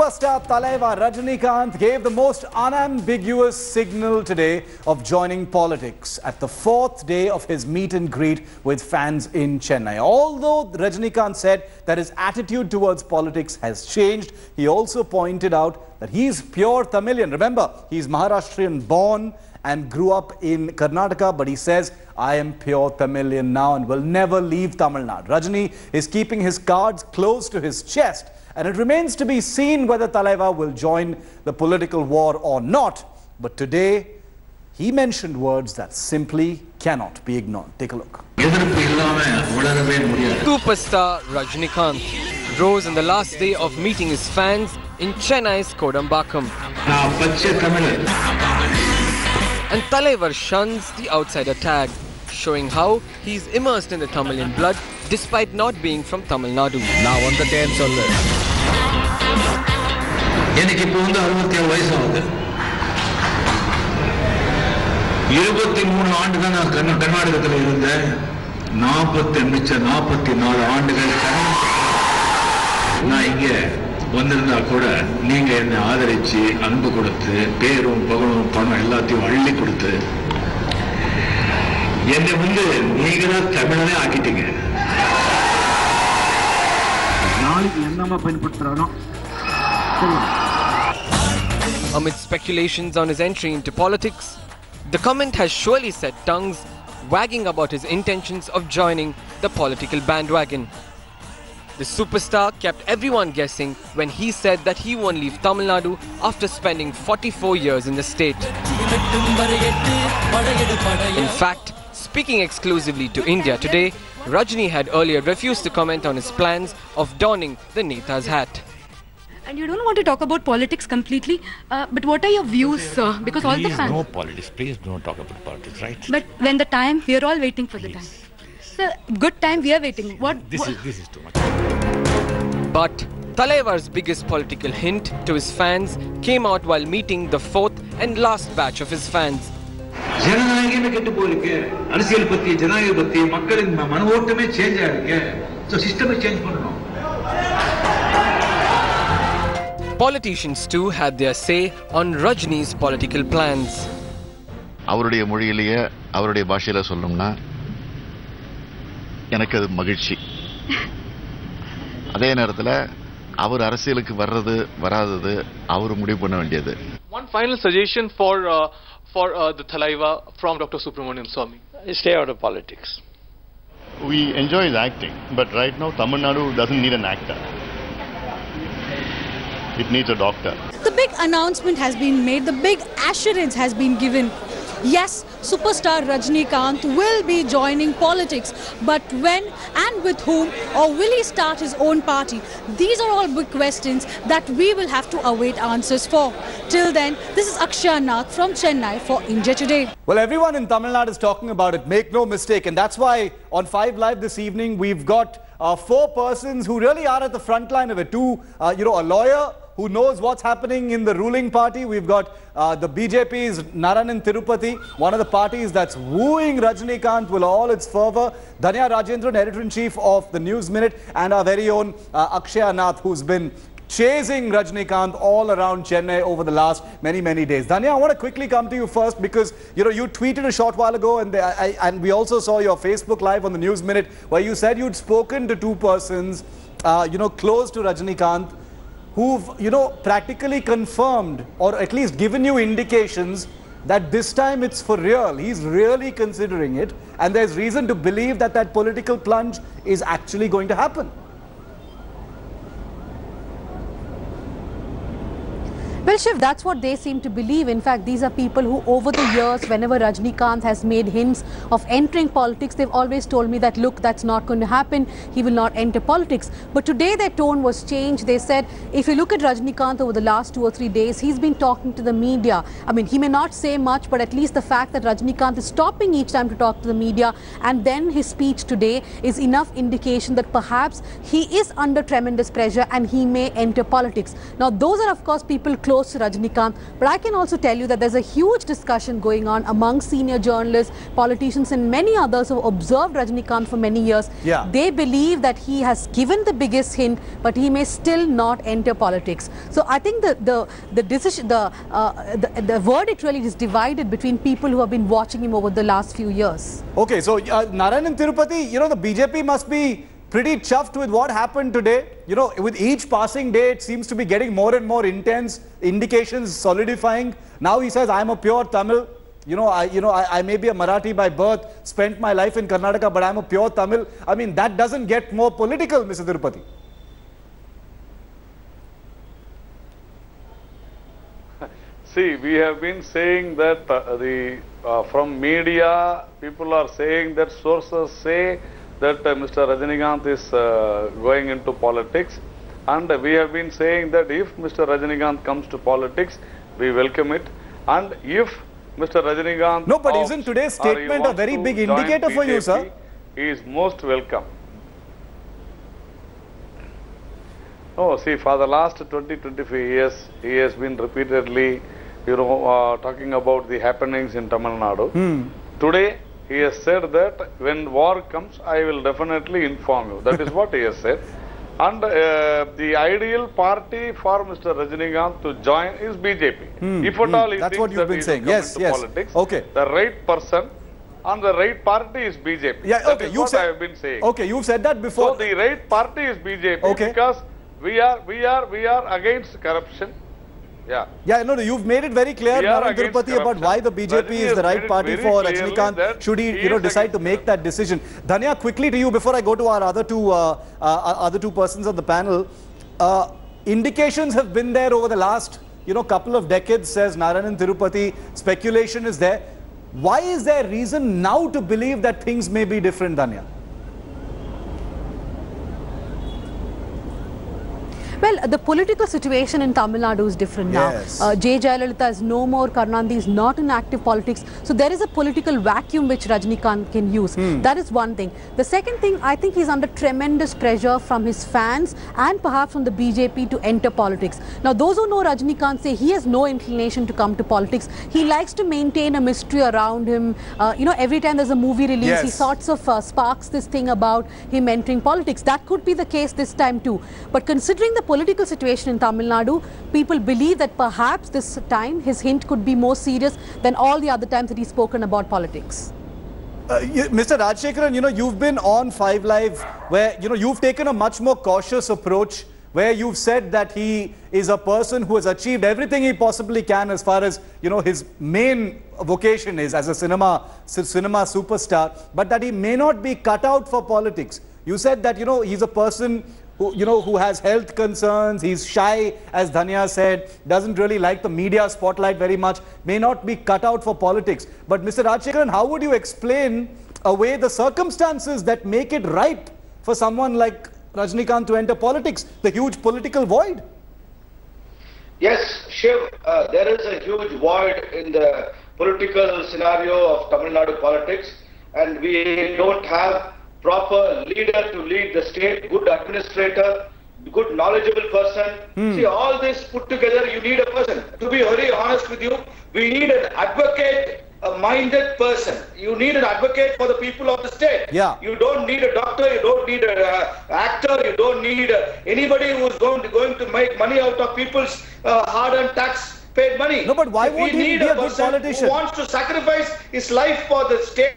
Superstar Thalaiva Rajinikanth gave the most unambiguous signal today of joining politics at the 4th day of his meet and greet with fans in Chennai. Although Rajinikanth said that his attitude towards politics has changed, he also pointed out that he's pure Tamilian. Remember, he's Maharashtrian born and grew up in Karnataka, but he says, I am pure Tamilian now and will never leave Tamil Nadu. Rajini is keeping his cards close to his chest, and it remains to be seen whether Thalaiva will join the political war or not. But today, he mentioned words that simply cannot be ignored. Take a look. Superstar Rajinikanth rose on the last day of meeting his fans in Chennai's Kodambakkam. And Thalaiva shuns the outsider tag, showing how he's immersed in the Tamilian blood despite not being from Tamil Nadu. Now on the 10th வந்திருந்தா கூட நீங்க என்ன ஆதரிச்சு அன்பு கொடுத்து பேரும் புகழும் பணம் எல்லாத்தையும் அள்ளி கொடுத்து என்னை நீங்களா தமிழனே ஆக்கிட்டீங்க. நாளைக்கு என்னமா பயன்படுத்துறானோ. Amid speculations on his entry into politics, the comment has surely set tongues wagging about his intentions of joining the political bandwagon. The superstar kept everyone guessing when he said that he won't leave Tamil Nadu after spending 44 years in the state. In fact, speaking exclusively to India today, Rajini had earlier refused to comment on his plans of donning the Neta's hat. And you don't want to talk about politics completely, but what are your views, sir? Because all the fans... no politics. Please don't talk about politics, right? But when the time, we are all waiting for the time. Sir, good time, we are waiting. This is too much. But Thalaiva's biggest political hint to his fans came out while meeting the 4th and last batch of his fans. Politicians too had their say on Rajini's political plans. அவருடைய மொழியிலேயே அவருடைய பாஷையில சொல்லணும்னா எனக்கு அது மகிழ்ச்சி. அதே நேரத்துல அவர் அரசியலுக்கு வர்றது வராதது அவர் முடிவு பண்ண வேண்டியது. One final suggestion for the Thalaiva from Dr. Subramanian Swamy. Stay out of politics. We enjoy his acting, but right now Tamil Nadu doesn't need an actor. It needs a doctor. The big announcement has been made, the big assurance has been given. Yes, superstar Rajinikanth will be joining politics, but when and with whom, or will he start his own party? These are all big questions that we will have to await answers for. Till then, this is Akshaya Nath from Chennai for India Today. Well, everyone in Tamil Nadu is talking about it, make no mistake, and that's why on 5 Live this evening we've got 4 persons who really are at the front line of it. A lawyer who knows what's happening in the ruling party. We've got the BJP's Narayanan Tirupati, one of the parties that's wooing Rajinikanth with all its fervor. Dhanya Rajendran, editor-in-chief of the News Minute, and our very own Akshaya Nath, who's been chasing Rajinikanth all around Chennai over the last many days. Dhanya, I want to quickly come to you first because you tweeted a short while ago, and we also saw your Facebook Live on the News Minute where you said you'd spoken to 2 persons, close to Rajinikanth, who've, practically confirmed or at least given you indications that this time it's for real. He's really considering it, and there's reason to believe that that political plunge is actually going to happen. Well, Shiv, that's what they seem to believe. In fact, these are people who over the years, whenever Rajinikanth has made hints of entering politics, they've always told me that, look, that's not going to happen. He will not enter politics. But today their tone was changed. They said, if you look at Rajinikanth over the last 2 or 3 days, he's been talking to the media. I mean, he may not say much, but at least the fact that Rajinikanth is stopping each time to talk to the media, and then his speech today is enough indication that perhaps he is under tremendous pressure and he may enter politics. Now, those are, of course, people close close to Rajinikanth. But I can also tell you that there's a huge discussion going on among senior journalists, politicians and many others who observed Rajinikanth for many years. Yeah. They believe that he has given the biggest hint, but he may still not enter politics. So I think the decision, the verdict really is divided between people who have been watching him over the last few years. Okay, so Narayanan Tirupati, you know, the BJP must be pretty chuffed with what happened today. You know, with each passing day, it seems to be getting more and more intense, indications solidifying. Now he says, I'm a pure Tamil. I may be a Marathi by birth, spent my life in Karnataka, but I'm a pure Tamil. I mean, that doesn't get more political, Mr. Tirupati. See, we have been saying that from media, people are saying that sources say that Mr. Rajinikanth is going into politics, and we have been saying that if Mr. Rajinikanth comes to politics, we welcome it, and if Mr. Rajinikanth... No, but isn't today's statement a very big indicator for you, sir? He is most welcome. Oh, see, for the last 20-25 years, he has been repeatedly, talking about the happenings in Tamil Nadu. Today, he has said that when war comes, I will definitely inform you. That is what he has said. And the ideal party for Mr. Rajinikanth to join is BJP. If at all he that's thinks what you've been saying. Yes, politics, okay. The right person and the right party is BJP. Yeah, that okay. is what I have been saying. Okay, you've said that before. So the right party is BJP, okay, because we are against corruption. Yeah. Yeah, no, you've made it very clear, Narayanan Tirupati, about why the BJP is the right party for Rajinikanth, should he, decide to make that decision. Dhanya, quickly to you before I go to our other two persons on the panel. Indications have been there over the last, couple of decades, says Narayanan Tirupati. Speculation is there. Why is there reason now to believe that things may be different, Dhanya? Well, the political situation in Tamil Nadu is different now. J. Jayalalitha is no more, Karnandi is not in active politics. So there is a political vacuum which Rajinikanth can use. That is one thing. The second thing, I think he's under tremendous pressure from his fans and perhaps from the BJP to enter politics. Now, those who know Rajinikanth say he has no inclination to come to politics. He likes to maintain a mystery around him. Every time there's a movie release, he sorts of sparks this thing about him entering politics. That could be the case this time too. But considering the political situation in Tamil Nadu, people believe that perhaps this time his hint could be more serious than all the other times that he's spoken about politics. Mr. Rajshekaran, you've been on 5 Live where, you've taken a much more cautious approach, where you've said that he is a person who has achieved everything he possibly can as far as, his main vocation is as a cinema superstar, but that he may not be cut out for politics. You said that, he's a person who has health concerns, he's shy, as Dhanya said, doesn't really like the media spotlight very much, may not be cut out for politics. But Mr. Rajshekaran, how would you explain away the circumstances that make it right for someone like Rajinikanth to enter politics, the huge political void? Yes, Shiv, there is a huge void in the political scenario of Tamil Nadu politics, and we don't have proper leader to lead the state, good administrator, good knowledgeable person. See, all this put together, you need a person. To be very honest with you, we need an advocate, a minded person. You need an advocate for the people of the state. Yeah. You don't need a doctor, you don't need an actor, you don't need anybody who is going to make money out of people's hard-earned tax-paid money. No, but why won't he be a good politician? Who wants to sacrifice his life for the state,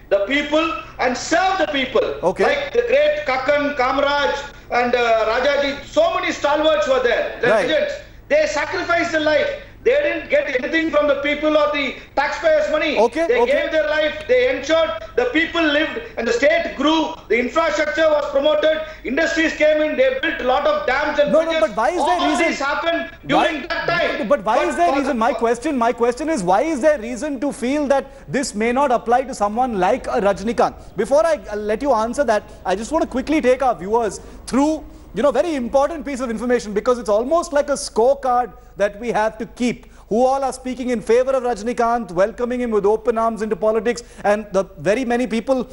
the people, and serve the people. Okay. Like the great Kakan, Kamraj, and Rajaji, so many stalwarts were there, legends. They sacrificed their life. They didn't get anything from the people or the taxpayers' money. They gave their life, they ensured the people lived, and the state grew, the infrastructure was promoted, industries came in, they built a lot of dams and bridges. But why is there all reason? This happened during that time. But why is there reason? My question is, why is there reason to feel that this may not apply to someone like a Rajinikanth? Before I let you answer that, I just want to quickly take our viewers through very important piece of information, because it's almost like a scorecard that we have to keep. who all are speaking in favor of Rajinikanth, welcoming him with open arms into politics, and the very many people,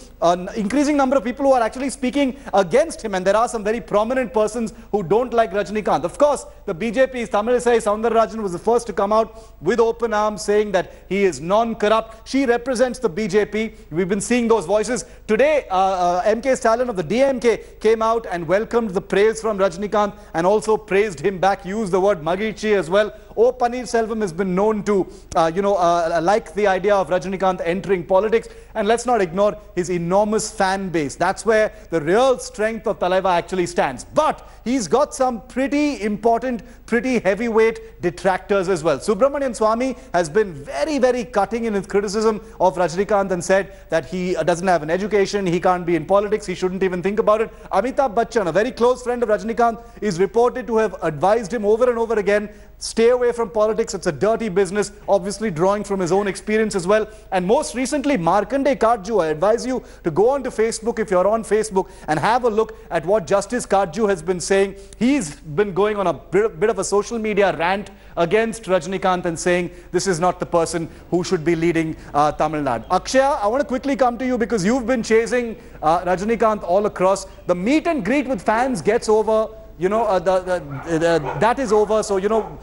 increasing number of people who are actually speaking against him, and there are some very prominent persons who don't like Rajinikanth. Of course, the BJP's Tamilisai Soundararajan was the first to come out with open arms saying that he is non-corrupt. She represents the BJP. We've been seeing those voices. Today, MK Stalin of the DMK came out and welcomed the praise from Rajinikanth and also praised him back, used the word Magichi as well. O. Paneerselvam has been known to, like the idea of Rajinikanth entering politics. And let's not ignore his enormous fan base. That's where the real strength of Thalaiva actually stands. But he's got some pretty important, pretty heavyweight detractors as well. Subramanian Swamy has been very, very cutting in his criticism of Rajinikanth and said that he doesn't have an education, he can't be in politics, he shouldn't even think about it. Amitabh Bachchan, a very close friend of Rajinikanth, is reported to have advised him over and over again, stay away from politics, it's a dirty business, obviously drawing from his own experience as well. And most recently, Markandeya Katju, I advise you to go onto Facebook if you're on Facebook and have a look at what Justice Katju has been saying. He's been going on a bit of a social media rant against Rajinikanth and saying this is not the person who should be leading Tamil Nadu. Akshaya, I want to quickly come to you because you've been chasing Rajinikanth all across. The meet and greet with fans gets over. You know, that is over. So, you know,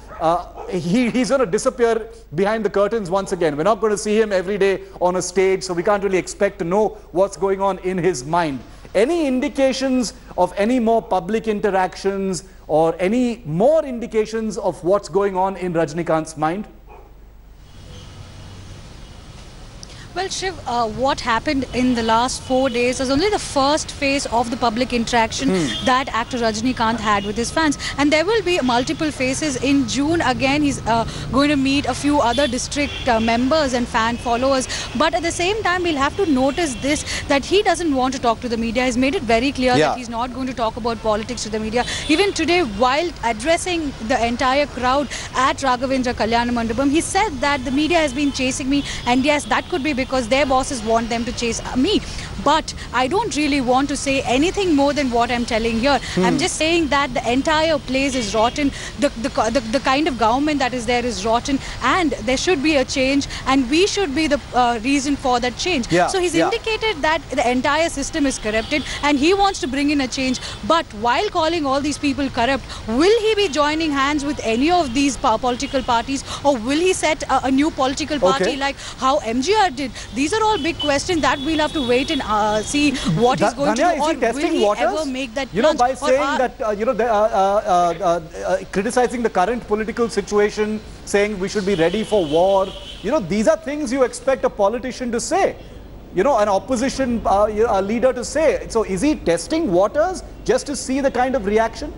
he's going to disappear behind the curtains once again. We're not going to see him every day on a stage, so we can't really expect to know what's going on in his mind. Any indications of any more public interactions or any more indications of what's going on in Rajinikanth's mind? Well, Shiv, what happened in the last 4 days is only the first phase of the public interaction that actor Rajinikanth had with his fans. And there will be multiple phases. In June, again, he's going to meet a few other district members and fan followers. But at the same time, we'll have to notice this, that he doesn't want to talk to the media. He's made it very clear that he's not going to talk about politics to the media. Even today, while addressing the entire crowd at Raghavendra Kalyana Mandapam, he said that the media has been chasing me. And yes, that could be because their bosses want them to chase me. But I don't really want to say anything more than what I'm telling here. I'm just saying that the entire place is rotten. The kind of government that is there is rotten, and there should be a change, and we should be the reason for that change. So he's indicated that the entire system is corrupted and he wants to bring in a change. But while calling all these people corrupt, will he be joining hands with any of these political parties, or will he set a new political party like how MGR did? These are all big questions that we'll have to wait and see what he's going to do, or will he ever make that plunge? You know, by saying that, criticizing the current political situation, saying we should be ready for war, you know, these are things you expect a politician to say. You know, an opposition leader to say. So is he testing waters just to see the kind of reaction?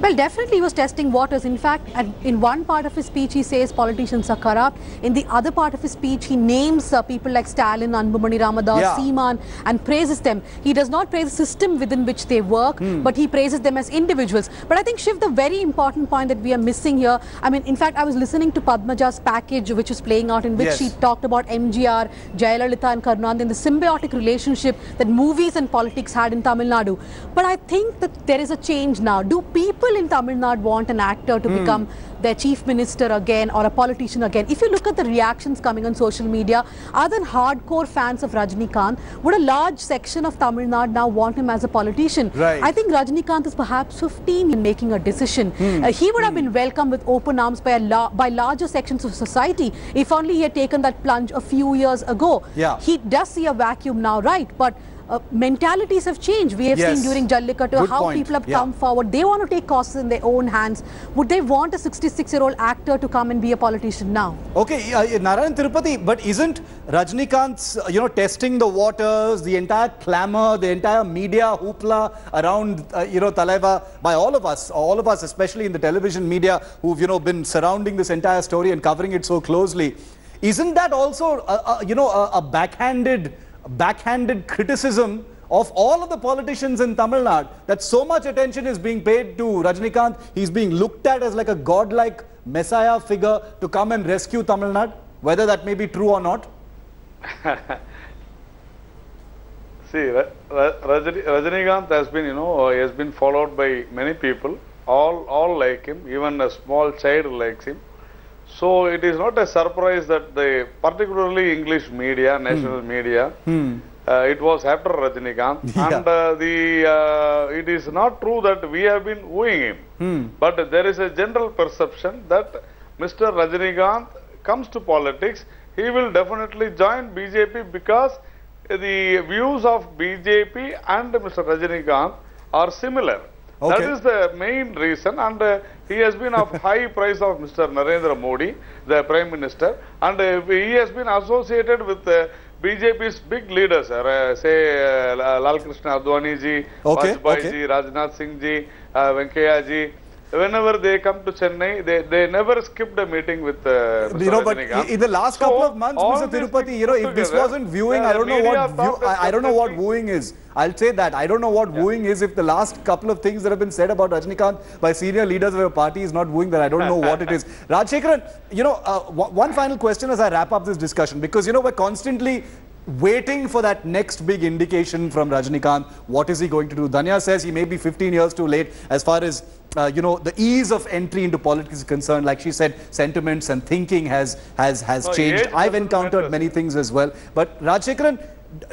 Well, definitely he was testing waters. In fact, in one part of his speech, he says politicians are corrupt. In the other part of his speech, he names people like Stalin, Anbumani Ramadas, Seeman, and praises them. He does not praise the system within which they work, but he praises them as individuals. But I think, Shiv, the very important point that we are missing here, I mean, in fact, I was listening to Padmaja's package, which was playing out, in which she talked about MGR, Jayalalitha and Karunanidhi, and the symbiotic relationship that movies and politics had in Tamil Nadu. But I think that there is a change now. Do people in Tamil Nadu want an actor to become their chief minister again, or a politician again? If you look at the reactions coming on social media, other than hardcore fans of Rajinikanth, would a large section of Tamil Nadu now want him as a politician? I think Rajinikanth is perhaps 15 in making a decision. He would have been welcomed with open arms by larger sections of society if only he had taken that plunge a few years ago. He does see a vacuum now, right? But mentalities have changed. We have seen during Jallikattu how people have come forward. They want to take causes in their own hands. Would they want a 66-year-old actor to come and be a politician now? Okay, Narayan Tirupati, but isn't Rajinikanth's, testing the waters, the entire clamour, the entire media hoopla around, Thalaiva by all of us, especially in the television media who've, been surrounding this entire story and covering it so closely, isn't that also, a backhanded criticism of all of the politicians in Tamil Nadu, that so much attention is being paid to Rajinikanth? He's being looked at as like a godlike messiah figure to come and rescue Tamil Nadu, whether that may be true or not. See, Rajinikanth has been, he has been followed by many people. all like him, even a small child likes him. So it is not a surprise that the particularly English media, national media, it was after Rajinikanth, and it is not true that we have been wooing him, but there is a general perception that Mr. Rajinikanth comes to politics, he will definitely join BJP because the views of BJP and Mr. Rajinikanth are similar. That is the main reason, and he has been of high praise of Mr. Narendra Modi, the Prime Minister, and he has been associated with BJP's big leaders, say Lal Krishna Advani ji, Vajpayee ji, Rajnath Singh ji, Venkaiah ji. Whenever they come to Chennai, they never skipped a meeting with Mr. Rajinikanth. But in the last couple of months, Mr. Tirupati, if this wasn't viewing, I don't know what wooing is. I'll say that. I don't know what wooing is. If the last couple of things that have been said about Rajinikanth by senior leaders of your party is not wooing, then I don't know what it is. Rajshekharan, one final question as I wrap up this discussion, because, we're constantly waiting for that next big indication from Rajinikanth. What is he going to do? Dhanya says he may be 15 years too late as far as, the ease of entry into politics is concerned. Like she said, sentiments and thinking has changed. I've encountered many things as well. But Rajshekharan,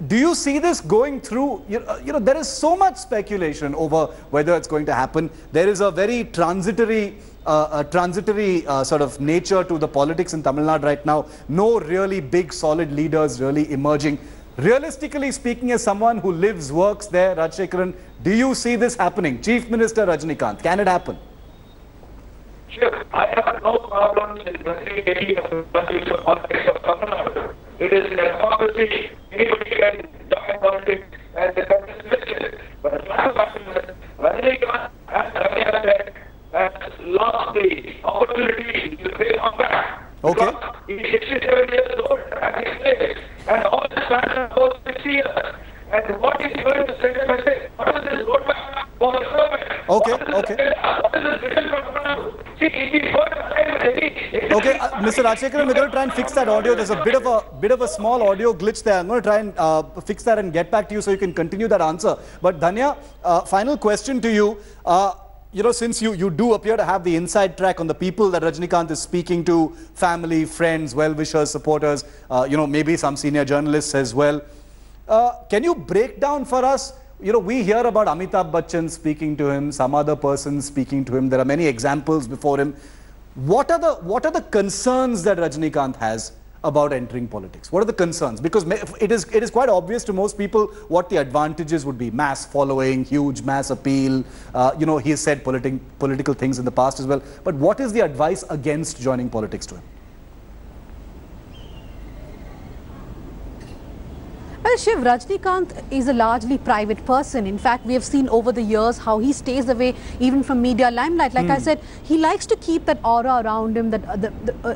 do you see this going through? There is so much speculation over whether it's going to happen. There is a very transitory sort of nature to the politics in Tamil Nadu right now. No really big solid leaders really emerging. Realistically speaking, as someone who lives, works there, Rajshekharan, do you see this happening? Chief Minister Rajinikanth, can it happen? Sure, I have no problem in bringing any of the politics of Tamil Nadu. It is a democracy, anybody can join politics and they can dismiss it. But the last question is, Rajinikanth has lost the opportunity to pay on back. Okay. He's 67 years old and all this matter for 6 years. And what is he going to send a message? What is this roadmap for the government? Okay. What is this vision for Tamil Nadu? See, he's going to say okay, Mr. Rajshekharan, we're going to try and fix that audio. There's a bit of a small audio glitch there. I'm going to try and fix that and get back to you so you can continue that answer. But Dhanya, final question to you. Since you do appear to have the inside track on the people that Rajinikanth is speaking to, family, friends, well-wishers, supporters, maybe some senior journalists as well. Can you break down for us, we hear about Amitabh Bachchan speaking to him, some other person speaking to him. There are many examples before him. What are the concerns that Rajinikanth has about entering politics? What are the concerns? Because it is quite obvious to most people what the advantages would be. Mass following, huge mass appeal. He has said political things in the past as well. But what is the advice against joining politics to him? Well, Shiv, Rajinikanth is a largely private person. In fact, we have seen over the years how he stays away even from media limelight. Like I said, he likes to keep that aura around him,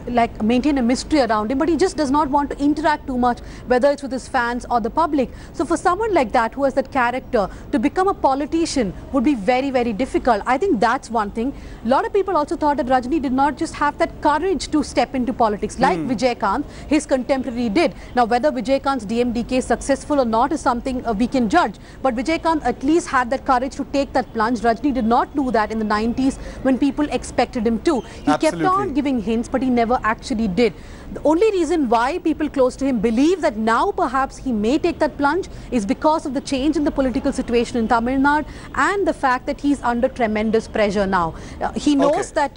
like maintain a mystery around him, but he just does not want to interact too much, whether it's with his fans or the public. So for someone like that, who has that character, to become a politician would be very, very difficult. I think that's one thing. A lot of people also thought that Rajini did not just have that courage to step into politics, like Vijayakanth, his contemporary, did. Now, whether Vijayakanth's DMDK successful or not is something we can judge, but Vijayakanth at least had that courage to take that plunge. Rajini did not do that in the 90s when people expected him to. He kept on giving hints, but he never actually did. The only reason why people close to him believe that now perhaps he may take that plunge is because of the change in the political situation in Tamil Nadu and the fact that he's under tremendous pressure now. He knows that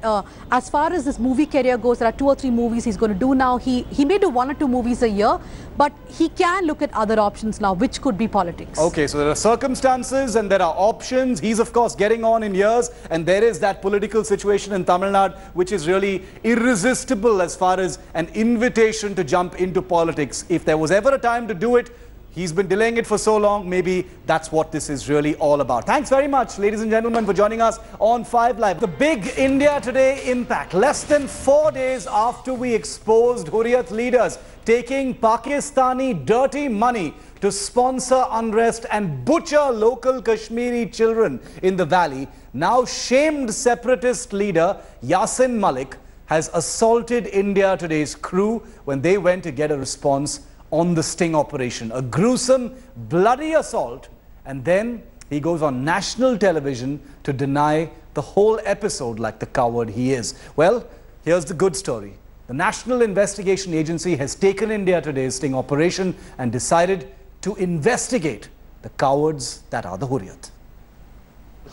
as far as his movie career goes, there are 2 or 3 movies he's going to do now. He may do 1 or 2 movies a year, but he can look at other options now, which could be politics. Okay, so there are circumstances and there are options. He's of course getting on in years, and there is that political situation in Tamil Nadu which is really irresistible as far as an invitation to jump into politics. If there was ever a time to do it, he's been delaying it for so long. Maybe that's what this is really all about. Thanks very much, ladies and gentlemen, for joining us on 5 Live. The big India Today impact. Less than 4 days after we exposed Hurriyat leaders taking Pakistani dirty money to sponsor unrest and butcher local Kashmiri children in the valley, now shamed separatist leader Yasin Malik has assaulted India Today's crew when they went to get a response on the sting operation. A gruesome, bloody assault, and then he goes on national television to deny the whole episode like the coward he is. Well, here's the good story. The National Investigation Agency has taken India Today's sting operation and decided to investigate the cowards that are the Hurriyat.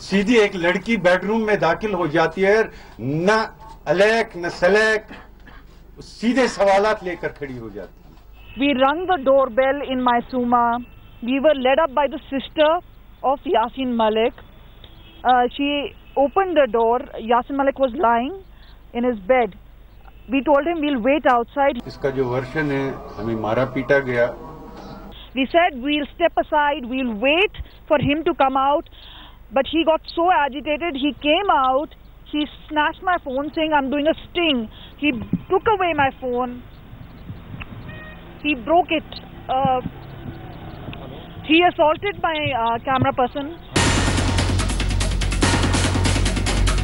सीधी एक लड़की bedroom में दाखिल हो जाती है, न अलैक न सलैक, सीधे सवालात लेकर खड़ी हो जाती है. We rang the doorbell in Mysuma. We were led up by the sister of Yasin Malik. She opened the door. Yasin Malik was lying in his bed. We told him we'll wait outside. इसका जो वर्षन है, हमें मारा पीटा गया. We said we'll step aside, we'll wait for him to come out. But he got so agitated, he came out, he snatched my phone saying I'm doing a sting. He took away my phone. He broke it. He assaulted my camera person.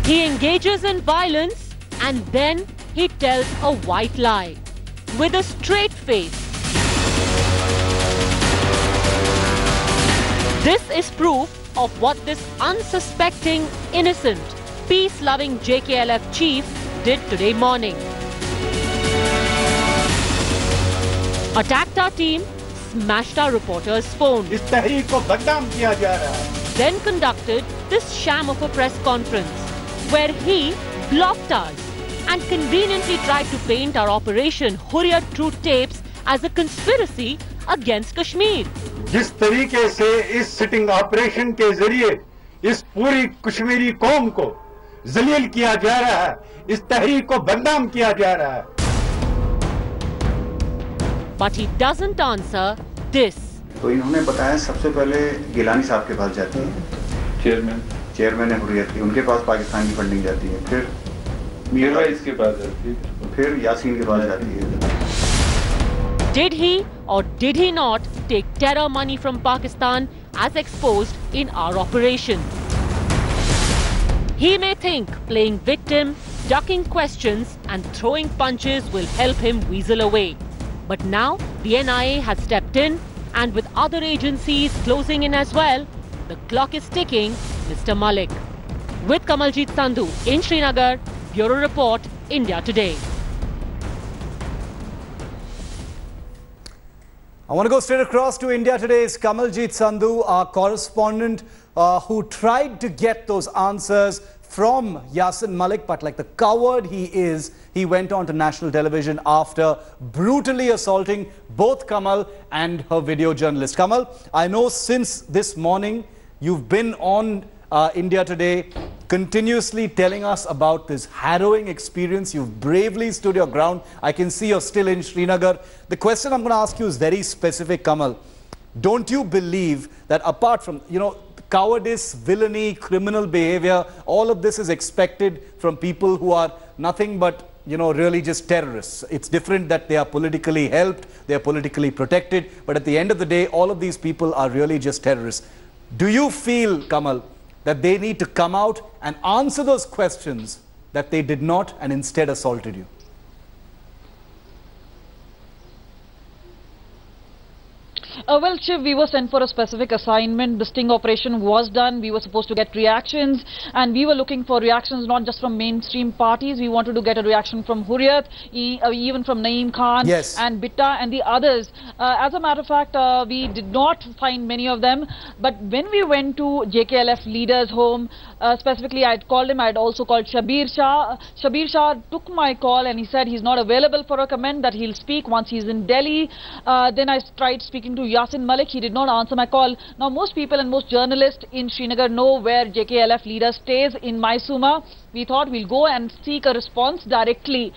He engages in violence and then he tells a white lie with a straight face. This is proof of what this unsuspecting, innocent, peace-loving JKLF chief did today morning. Attacked our team, smashed our reporter's phone. Then conducted this sham of a press conference where he blocked us and conveniently tried to paint our Operation Hurriyat Truth Tapes as a conspiracy against Kashmir. जिस तरीके से इस sitting operation के जरिए इस पूरी कश्मीरी कौम को जलील किया जा रहा है, इस तहरीक को बदनाम किया जा रहा है. But he doesn't answer this. तो इन्होंने बताया सबसे पहले गिलानी साहब के पास जाती है, चेयरमैन है हुर्रियत की, उनके पास पाकिस्तान की फंडिंग जाती है, फिर इसके पास जाती है, फिर यासीन के पास जाती है. Did he or did he not take terror money from Pakistan as exposed in our operation? He may think playing victim, ducking questions and throwing punches will help him weasel away. But now the NIA has stepped in and with other agencies closing in as well, the clock is ticking, Mr. Malik. With Kamaljit Sandu in Srinagar, Bureau Report, India Today. I want to go straight across to India Today's Kamaljit Sandu, our correspondent, who tried to get those answers from Yasin Malik, but like the coward he is, he went on to national television after brutally assaulting both Kamal and her video journalist. Kamal, I know since this morning you've been on India Today, continuously telling us about this harrowing experience. You've bravely stood your ground. I can see you're still in Srinagar. The question I'm going to ask you is very specific, Kamal. Don't you believe that apart from, cowardice, villainy, criminal behavior, all of this is expected from people who are nothing but, really just terrorists? It's different that they are politically helped, they are politically protected, but at the end of the day, all of these people are really just terrorists. Do you feel, Kamal, that they need to come out and answer those questions that they did not and instead assaulted you? Well, Shiv, we were sent for a specific assignment. The sting operation was done. We were supposed to get reactions, and we were looking for reactions not just from mainstream parties. We wanted to get a reaction from Hurriyat, even from Naeem Khan and Bitta and the others. As a matter of fact, we did not find many of them. But when we went to JKLF leader's home, specifically I had called him. I had also called Shabir Shah. Shabir Shah took my call and he said he's not available for a comment, that he'll speak once he's in Delhi. Then I tried speaking to Yasin Malik. He did not answer my call. Now, most people and most journalists in Srinagar know where JKLF leader stays, in Mysuma. We thought we'll go and seek a response directly.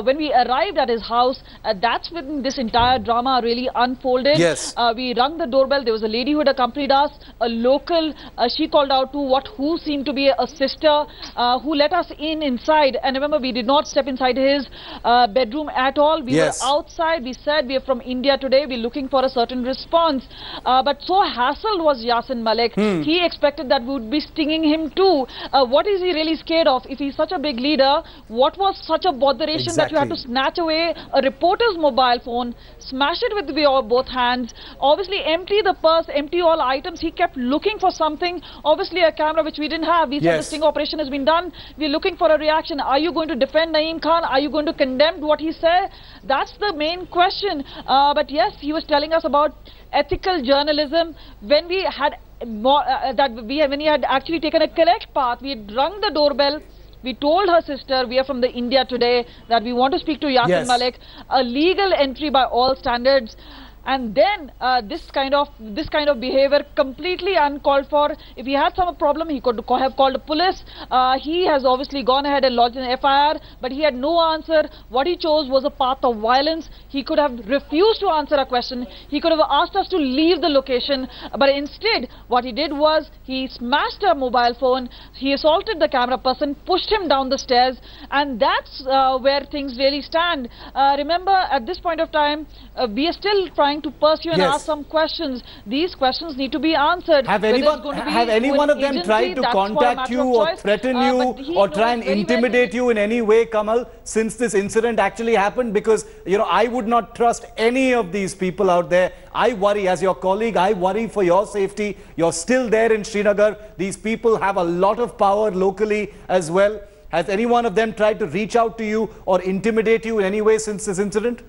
When we arrived at his house, that's when this entire drama really unfolded. Yes. We rang the doorbell. There was a lady who had accompanied us, a local. She called out to who seemed to be a sister, who let us inside. And remember, we did not step inside his bedroom at all. We were outside. We said we are from India Today. We're looking for a certain response. But so hassled was Yasin Malik. He expected that we would be stinging him too. What is he really scared of? off. If he's such a big leader, what was such a botheration that you had to snatch away a reporter's mobile phone, smash it with both hands, obviously empty the purse, empty all items. He kept looking for something, obviously a camera which we didn't have. We said the sting operation has been done. We're looking for a reaction. Are you going to defend Naeem Khan? Are you going to condemn what he said? That's the main question. But yes, he was telling us about ethical journalism. When we had when he had actually taken a correct path, we had rung the doorbell. We told her sister, we are from the India Today, that we want to speak to Yasin Malik, a legal entry by all standards. And then this kind of behavior, completely uncalled for. If he had some problem, he could have called the police. He has obviously gone ahead and lodged an FIR, but he had no answer. What he chose was a path of violence. He could have refused to answer a question. He could have asked us to leave the location, but instead what he did was he smashed a mobile phone. He assaulted the camera person, pushed him down the stairs, and that's where things really stand. Remember, at this point of time, we are still trying to pursue and ask some questions. These questions need to be answered. Have any one of them tried to contact you or threaten you or try and intimidate you in any way, Kamal, since this incident actually happened? Because, you know, I would not trust any of these people out there. I worry, as your colleague, I worry for your safety. You're still there in Srinagar. These people have a lot of power locally as well. Has any one of them tried to reach out to you or intimidate you in any way since this incident?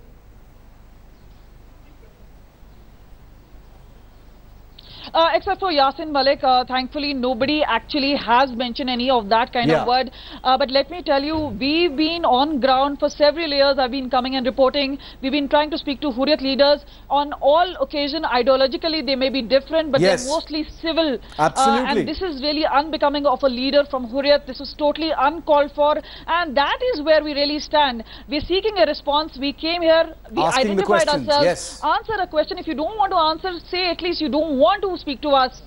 Except for Yasin Malik, thankfully nobody actually has mentioned any of that kind of word. But let me tell you, we've been on ground for several years. I've been coming and reporting. We've been trying to speak to Hurriyat leaders. On all occasions, ideologically they may be different, but they're mostly civil. Absolutely. And this is really unbecoming of a leader from Hurriyat. This is totally uncalled for. And that is where we really stand. We're seeking a response. We came here, we identified ourselves. Answer a question. If you don't want to answer, say at least you don't want to speak to us.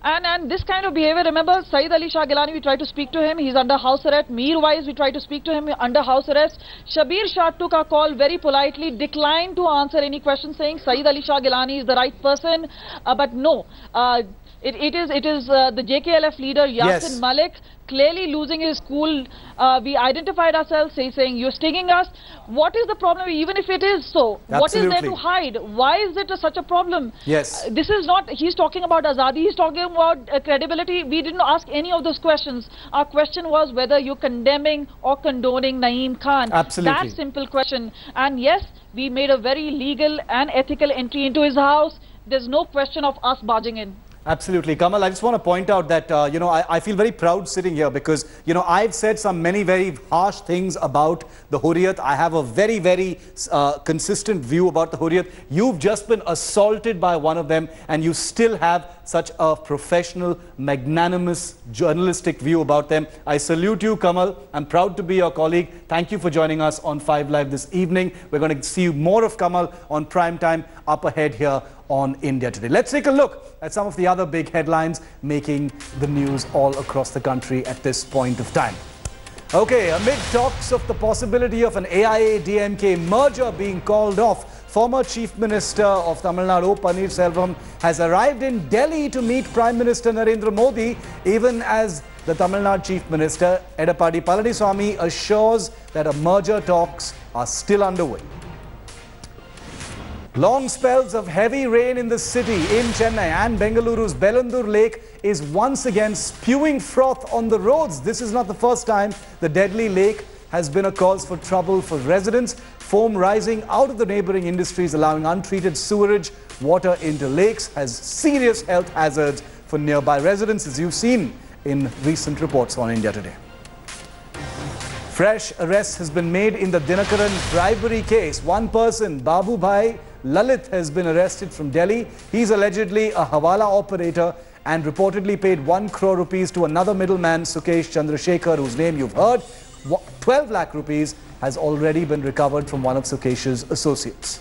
And this kind of behavior, remember Saeed Ali Shah Gilani, we tried to speak to him, he's under house arrest. Mir Wise, we tried to speak to him, under house arrest. Shabir Shah took our call very politely, declined to answer any question, saying Saeed Ali Shah Gilani is the right person. But no, it is the JKLF leader Yasin Malik, clearly losing his cool. We identified ourselves, saying you're stinging us. What is the problem, even if it is so? What is there to hide? Why is it such a problem? This is not, he's talking about Azadi, he's talking about credibility. We didn't ask any of those questions. Our question was whether you're condemning or condoning Naeem Khan. That simple question. And yes, we made a very legal and ethical entry into his house. There's no question of us barging in. Absolutely. Kamal, I just want to point out that, you know, I feel very proud sitting here because, you know, I've said many very harsh things about the Hurriyat. I have a very, very consistent view about the Hurriyat. You've just been assaulted by one of them and you still have such a professional, magnanimous, journalistic view about them. I salute you, Kamal. I'm proud to be your colleague. Thank you for joining us on 5 Live this evening. We're going to see more of Kamal on prime time up ahead here on India Today. Let's take a look at some of the other big headlines making the news all across the country at this point of time. Okay, amid talks of the possibility of an AIA-DMK merger being called off, former Chief Minister of Tamil Nadu, Pannirselvam, has arrived in Delhi to meet Prime Minister Narendra Modi, even as the Tamil Nadu Chief Minister, Edappadi Palaniswamy, assures that a merger talks are still underway. Long spells of heavy rain in the city in Chennai and Bengaluru's Bellandur Lake is once again spewing froth on the roads. This is not the first time the deadly lake has been a cause for trouble for residents. Foam rising out of the neighboring industries, allowing untreated sewerage water into lakes, has serious health hazards for nearby residents, as you've seen in recent reports on India Today. Fresh arrest has been made in the Dinakaran bribery case. One person, Babu Bhai Lalit, has been arrested from Delhi. He's allegedly a Hawala operator and reportedly paid 1 crore rupees to another middleman, Sukesh Chandrasekhar, whose name you've heard. 12 lakh rupees has already been recovered from one of Sukesh's associates.